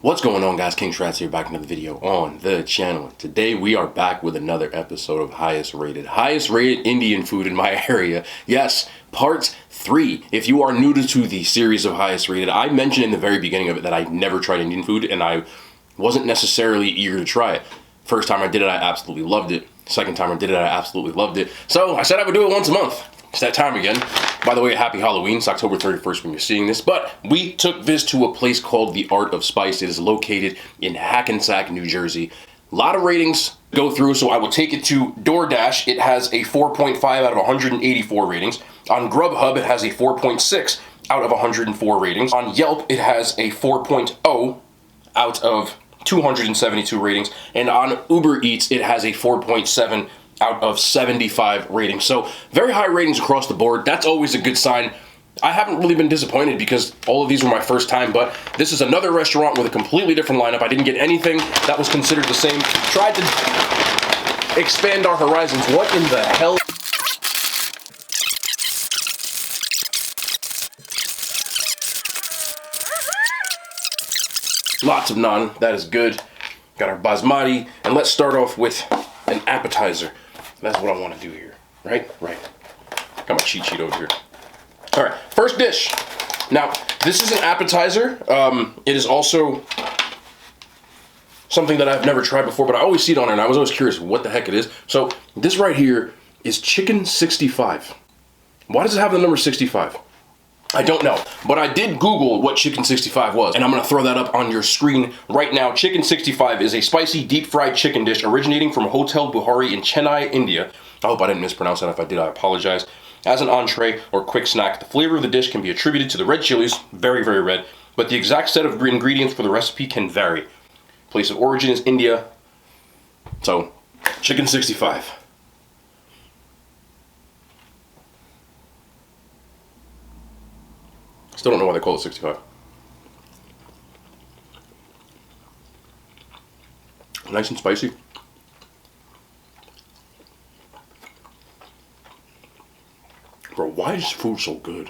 What's going on, guys? King Shrats here, back in another video on the channel. Today we are back with another episode of highest rated Indian food in my area. Yes, part 3. If you are new to the series of highest rated, I mentioned in the very beginning of it that I never tried Indian food and I wasn't necessarily eager to try it. First time I did it, I absolutely loved it. Second time I did it, I absolutely loved it. So I said I would do it once a month. It's that time again. By the way, happy Halloween. It's October 31st when you're seeing this. But we took this to a place called The Art of Spice. It is located in Hackensack, New Jersey. A lot of ratings to go through, so I will take it to DoorDash. It has a 4.5 out of 184 ratings. On Grubhub, it has a 4.6 out of 104 ratings. On Yelp, it has a 4.0 out of 272 ratings. And on Uber Eats, it has a 4.7 out of 75 ratings. So very high ratings across the board. That's always a good sign. I haven't really been disappointed because all of these were my first time, but this is another restaurant with a completely different lineup. I didn't get anything that was considered the same. Tried to expand our horizons. What in the hell? Lots of naan. That is good. Got our basmati, and let's start off with an appetizer. That's what I want to do here, right? Right. Got my cheat sheet over here. All right, first dish. Now, this is an appetizer. It is also something that I've never tried before, but I always see it on it, and I was always curious what the heck it is. So this right here is chicken 65. Why does it have the number 65? I don't know, but I did Google what chicken 65 was, and I'm gonna throw that up on your screen right now. Chicken 65 is a spicy deep-fried chicken dish originating from Hotel Buhari in Chennai, India. I hope I didn't mispronounce that. If I did, I apologize. As an entree or quick snack, the flavor of the dish can be attributed to the red chilies, very, very red, but the exact set of ingredients for the recipe can vary. Place of origin is India. So, chicken 65. Still don't know why they call it 65. Nice and spicy. Bro, why is food so good?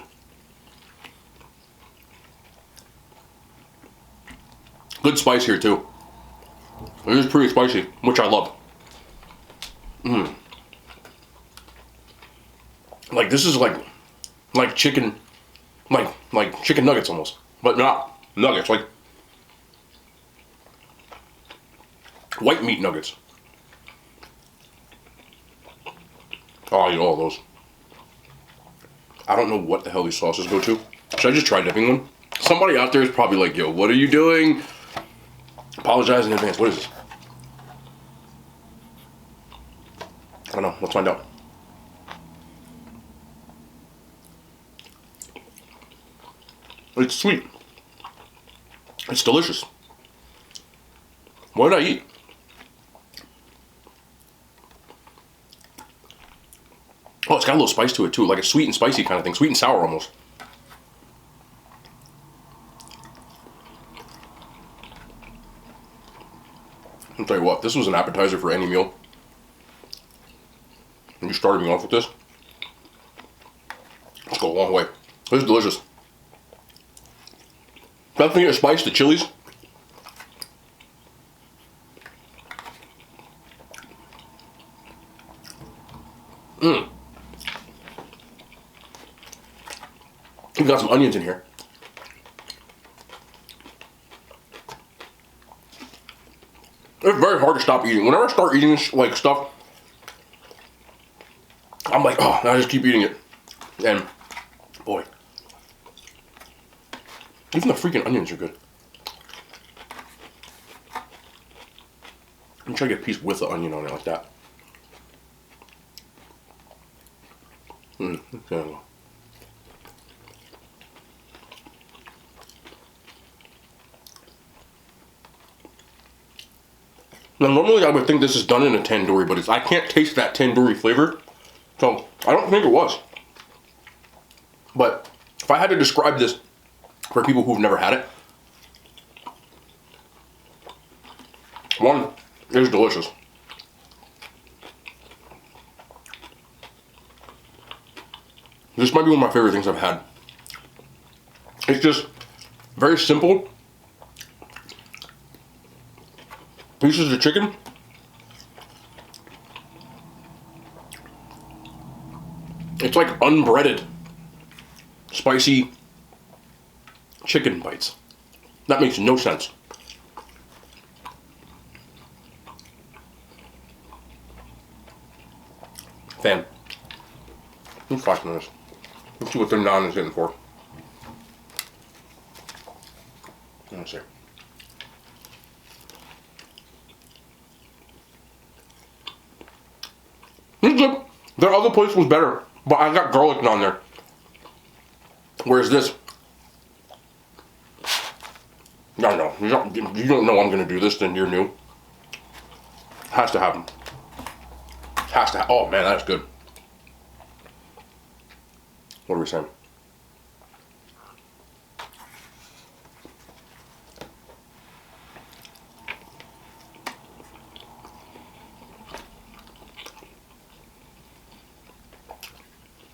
Good spice here too. It is pretty spicy, which I love. Like this is like chicken. Like chicken nuggets almost, but not nuggets, like white meat nuggets. Oh, I eat all of those. I don't know what the hell these sauces go to. Should I just try dipping them? Somebody out there is probably like, yo, what are you doing? Apologize in advance. What is this? I don't know. Let's find out. It's sweet. It's delicious. What did I eat? Oh, it's got a little spice to it too, like a sweet and spicy kind of thing. Sweet and sour almost. I'll tell you what, this was an appetizer for any meal. And you started me off with this. Let's go a long way. This is delicious. Definitely a spice, the chilies. We've got some onions in here. It's very hard to stop eating. Whenever I start eating this like stuff, I'm like, oh, I just keep eating it. And boy, even the freaking onions are good. Let me try to get a piece with the onion on it like that. Okay. Now, normally I would think this is done in a tandoori, but I can't taste that tandoori flavor, so I don't think it was. But if I had to describe this for people who've never had it, one, it is delicious. This might be one of my favorite things I've had. It's just very simple, pieces of chicken. It's like unbreaded, spicy chicken bites. That makes no sense. Fan. Let's watch this. Let's see what their naan is hitting for. Let's see. It's good. Their other place was better, but I got garlic naan there. Whereas this, no, you don't know I'm gonna do this, then you're new. Has to happen. Has to. Oh man, that's good. What are we saying?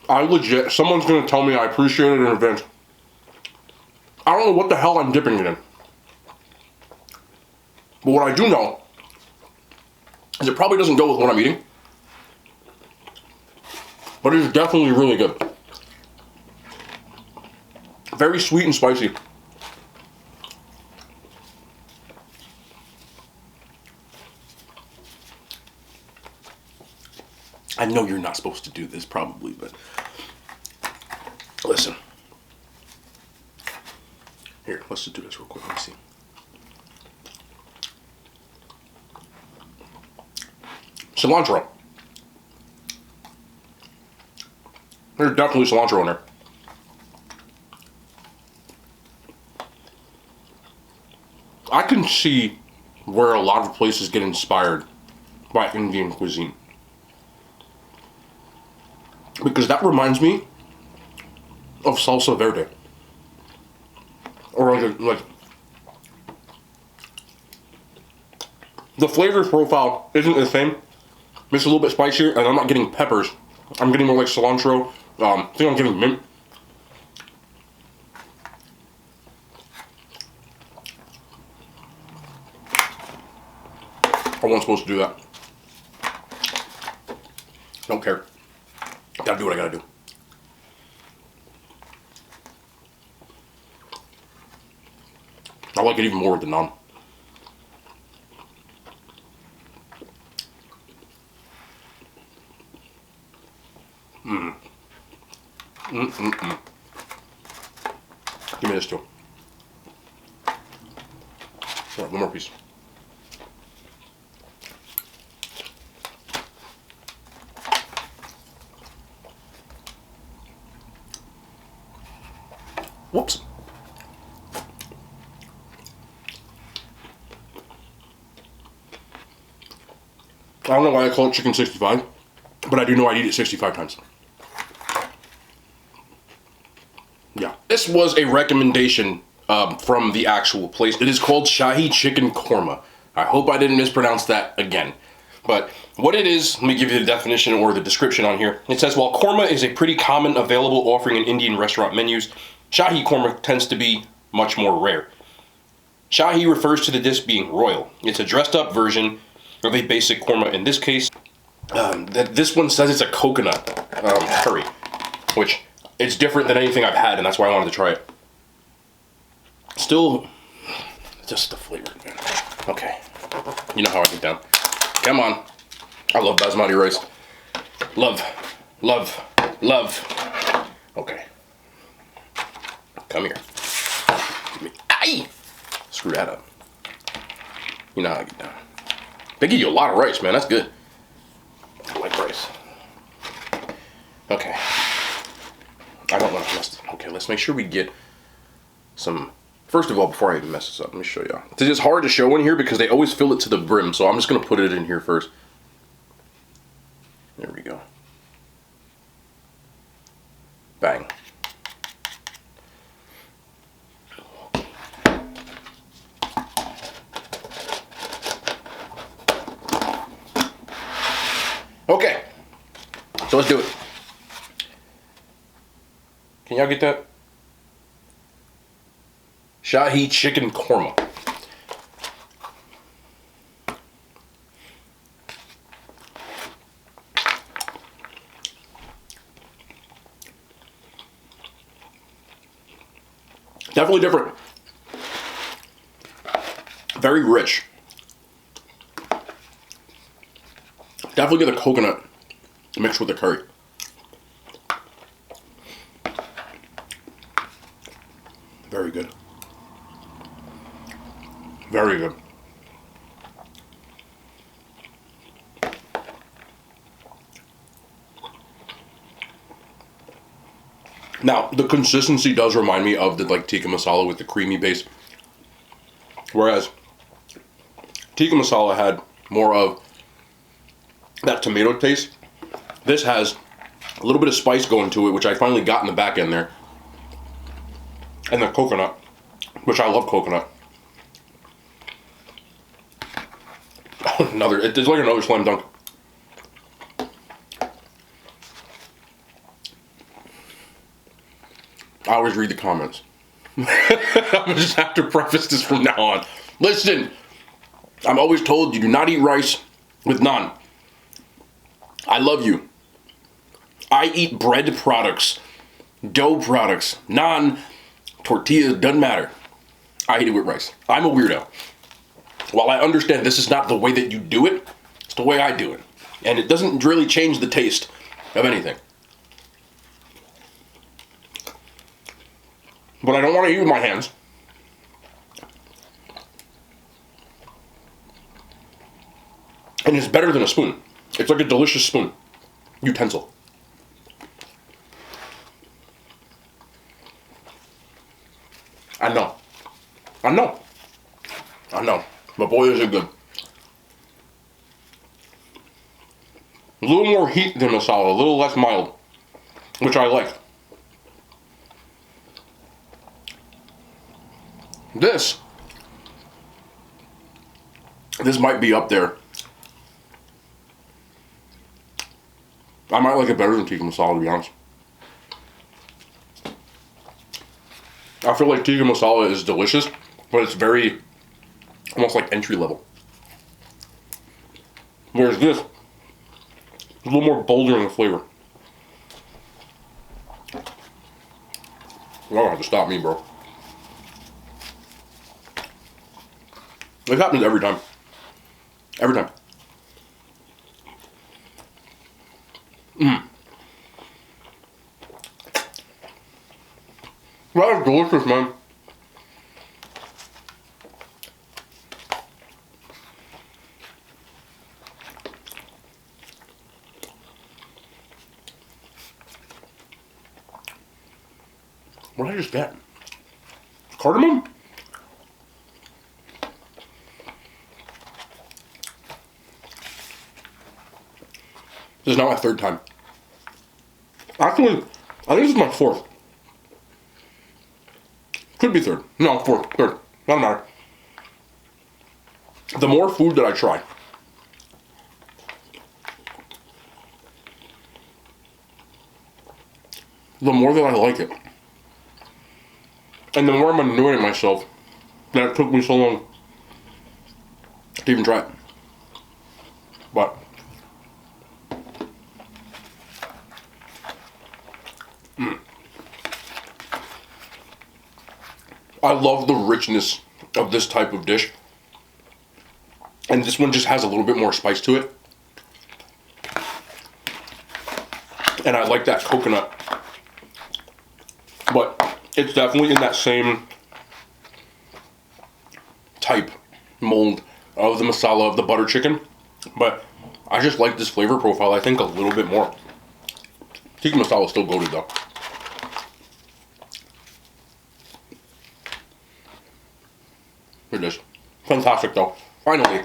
I legit, someone's gonna tell me I appreciate it in advance. I don't know what the hell I'm dipping it in. But what I do know is it probably doesn't go with what I'm eating. But it is definitely really good. Very sweet and spicy. I know you're not supposed to do this probably, but listen. Here, let's just do this real quick. Let me see. Cilantro. There's definitely cilantro in there. I can see where a lot of places get inspired by Indian cuisine. Because that reminds me of salsa verde. Or like the flavor profile isn't the same. It's a little bit spicier, and I'm not getting peppers. I'm getting more like cilantro. I think I'm getting mint. I wasn't supposed to do that. Don't care. Gotta do what I gotta do. I like it even more with the naan. Give me this too. Alright, one more piece. Whoops. I don't know why I call it chicken 65, but I do know I eat it 65 times. Yeah. This was a recommendation from the actual place. It is called Shahi chicken korma. I hope I didn't mispronounce that again. But what it is, let me give you the definition or the description on here. It says, while korma is a pretty common available offering in Indian restaurant menus, Shahi korma tends to be much more rare. Shahi refers to the dish being royal. It's a dressed up version of a basic korma. In this case, this one says it's a coconut curry, which it's different than anything I've had, and that's why I wanted to try it. Still, just the flavor, man. Okay, you know how I get down. Come on. I love basmati rice. Love, love, love. Okay. Come here. Aye! Screw that up. You know how I get down. They give you a lot of rice, man. That's good. I like rice. Okay. I don't want to mess. Okay, let's make sure we get some. First of all, before I even mess this up, let me show y'all. It's hard to show in here because they always fill it to the brim, so I'm just going to put it in here first. There we go. Bang. Okay, so let's do it. Can y'all get that? Shahi chicken korma. Definitely different. Very rich. Definitely get the coconut mixed with the curry. Very good. Very good. Now, the consistency does remind me of the like tikka masala with the creamy base. Whereas tikka masala had more of that tomato taste. This has a little bit of spice going to it, which I finally got in the back end there. And the coconut, which I love coconut. It's like another slam dunk. I always read the comments. I'm gonna just have to preface this from now on. Listen, I'm always told you do not eat rice with naan. I love you. I eat bread products, dough products, naan, tortillas, doesn't matter. I eat it with rice. I'm a weirdo. While I understand this is not the way that you do it, it's the way I do it. And it doesn't really change the taste of anything. But I don't want to eat with my hands. And it's better than a spoon. It's like a delicious spoon. Utensil. I know. I know. I know. But boy, is it good. A little more heat than masala, a little less mild, which I like. This might be up there. I might like it better than tikka masala, to be honest. I feel like tikka masala is delicious, but it's very, almost like entry level. Whereas this, a little more bolder in the flavor. You don't have to stop me, bro. It happens every time. Every time. That is delicious, man. What did I just get? Cardamom? This is now my third time. Actually, I think this is my fourth. Could be third. No, fourth. Third. Doesn't matter. The more food that I try, the more that I like it. And the more I'm annoying myself that it took me so long to even try it. But I love the richness of this type of dish. And this one just has a little bit more spice to it. And I like that coconut. But it's definitely in that same type mold of the masala of the butter chicken. But I just like this flavor profile, I think, a little bit more. Tikka masala is still goated though. It is. Fantastic though. Finally,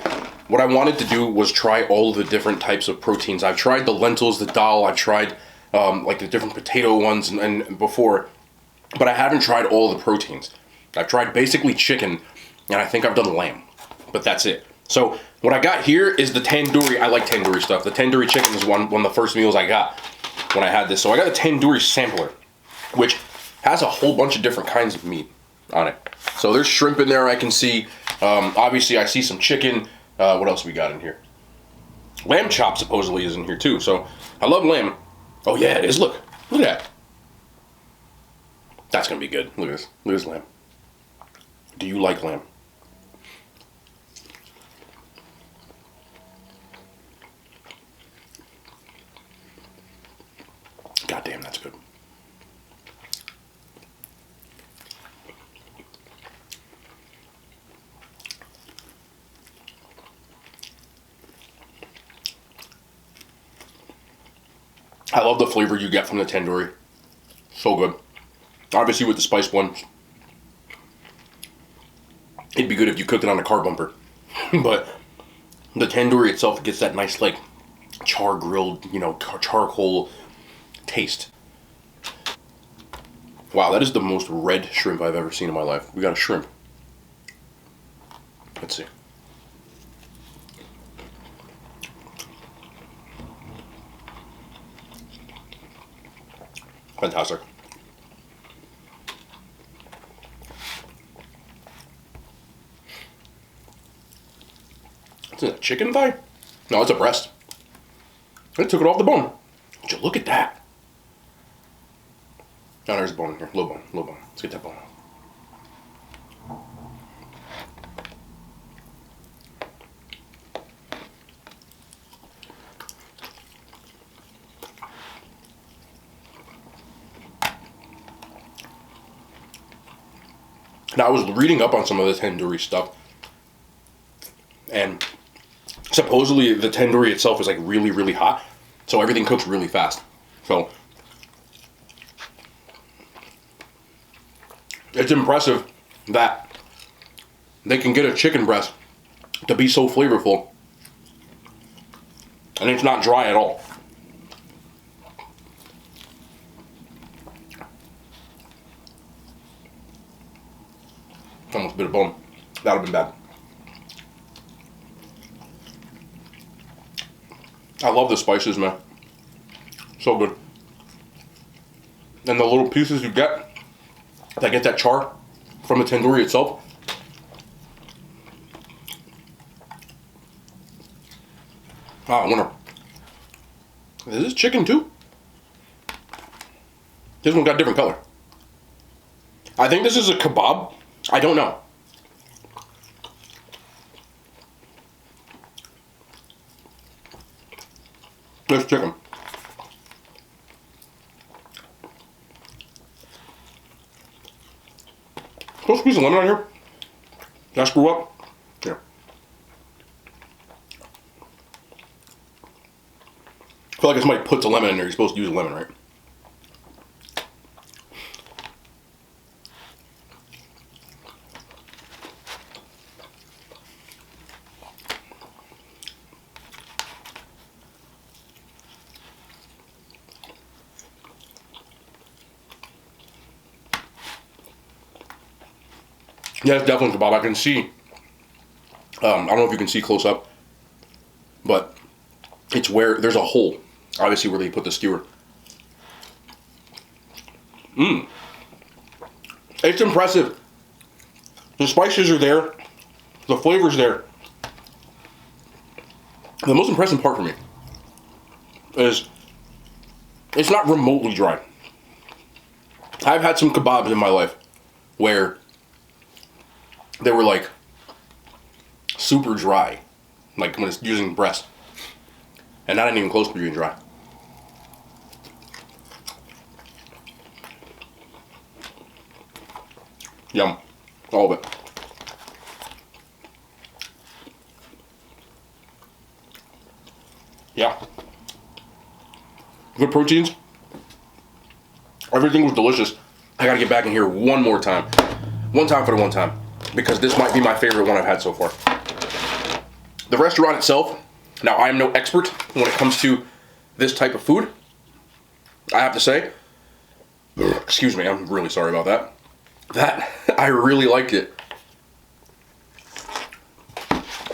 what I wanted to do was try all the different types of proteins. I've tried the lentils, the dal, I've tried like the different potato ones and before, but I haven't tried all the proteins. I've tried basically chicken, and I think I've done lamb, but that's it. So what I got here is the tandoori. I like tandoori stuff. The tandoori chicken is one of the first meals I got when I had this. So I got a tandoori sampler, which has a whole bunch of different kinds of meat on it. So there's shrimp in there I can see. Obviously I see some chicken. What else we got in here? Lamb chop supposedly is in here too. So I love lamb. Oh yeah, it is. Look at that. That's gonna be good. Look at this. Look at this lamb. Do you like lamb? God damn, that's good. I love the flavor you get from the tandoori. So good. Obviously with the spice one, it'd be good if you cooked it on a car bumper. But the tandoori itself gets that nice, like, char grilled, you know, charcoal taste. Wow, that is the most red shrimp I've ever seen in my life. We got a shrimp. Let's see. Fantastic. Is it a chicken thigh? No, it's a breast. They took it off the bone. Would you look at that? Oh, there's a bone in here. Low bone, low bone. Let's get that bone off. Now, I was reading up on some of the tandoori stuff, and supposedly the tandoori itself is like really, really hot, so everything cooks really fast. So it's impressive that they can get a chicken breast to be so flavorful, and it's not dry at all. Almost a bit of bone. That would have been bad. I love the spices, man. So good. And the little pieces you get that char from the tandoori itself. Ah, winner. Is this chicken too? This one got a different color. I think this is a kebab. I don't know. There's chicken. Put a piece of lemon on here. Did I screw up? Here. I feel like if somebody puts a lemon in there, you're supposed to use a lemon, right? Yeah, it's definitely kebab. I can see, I don't know if you can see close up, but it's where there's a hole, obviously, where they put the skewer. It's impressive. The spices are there. The flavor's there. The most impressive part for me is it's not remotely dry. I've had some kebabs in my life where they were like super dry, like when it's using breast, and not even close to being dry. Yum, all of it. Yeah, good proteins. Everything was delicious. I gotta get back in here one more time. One time for the one time. Because this might be my favorite one I've had so far. The restaurant itself, now I am no expert when it comes to this type of food. I have to say, excuse me, I'm really sorry about that. That, I really liked it.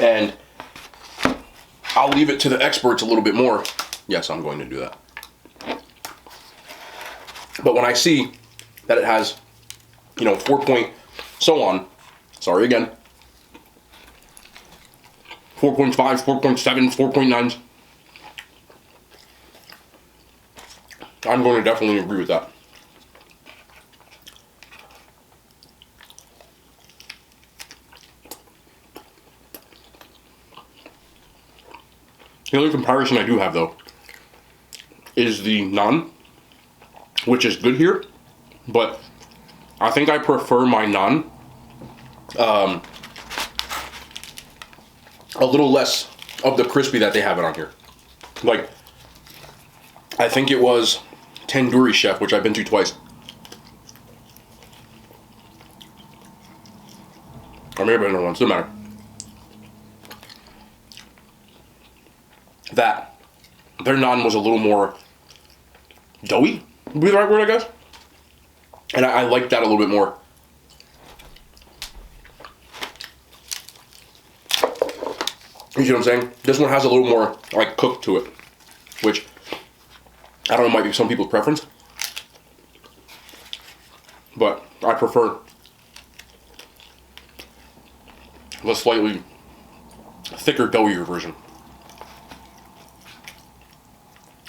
And I'll leave it to the experts a little bit more. Yes, I'm going to do that. But when I see that it has, you know, 4 point so on, sorry again, 4.5, 4.7, 4.9s, I'm going to definitely agree with that. The only comparison I do have, though, is the naan, which is good here, but I think I prefer my naan a little less of the crispy that they have it on here. Like, I think it was Tandoori Chef, which I've been to twice. Or maybe I've been to once, doesn't matter. That, their naan was a little more doughy, would be the right word, I guess. And I like that a little bit more. You see what I'm saying? This one has a little more, like, cook to it. Which, I don't know, might be some people's preference. But I prefer the slightly thicker, doughier version.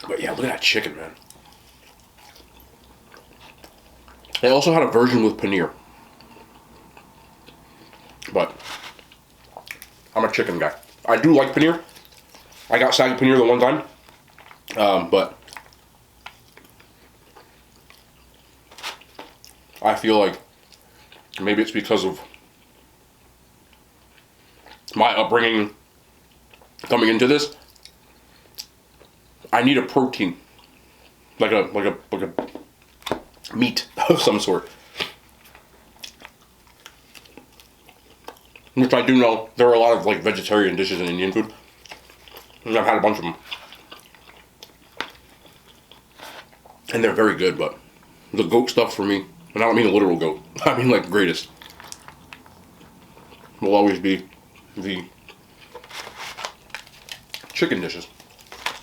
But yeah, look at that chicken, man. They also had a version with paneer. But I'm a chicken guy. I do like paneer. I got Shahi paneer the one time. But I feel like maybe it's because of my upbringing coming into this. I need a protein, like a meat of some sort. Which I do know there are a lot of like vegetarian dishes in Indian food, and I've had a bunch of them, and they're very good. But the goat stuff for me, and I don't mean a literal goat, I mean like greatest, will always be the chicken dishes.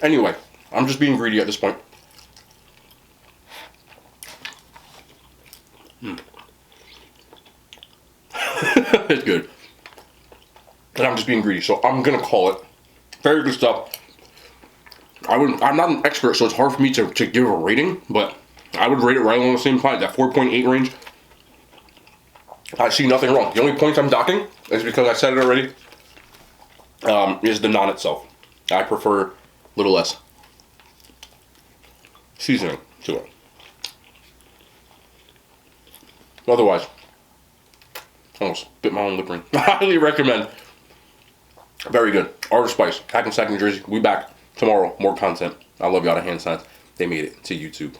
Anyway, I'm just being greedy at this point. It's good. And I'm just being greedy, so I'm gonna call it. Very good stuff. I'm not an expert, so it's hard for me to give a rating, but I would rate it right along the same line, that 4.8 range. I see nothing wrong. The only points I'm docking is because I said it already, is the naan itself. I prefer a little less seasoning to it. Otherwise, I almost bit my own lip ring. I highly recommend. Very good. Art of Spice, Hackensack, New Jersey. We back tomorrow. More content. I love y'all to hand signs. They made it to YouTube.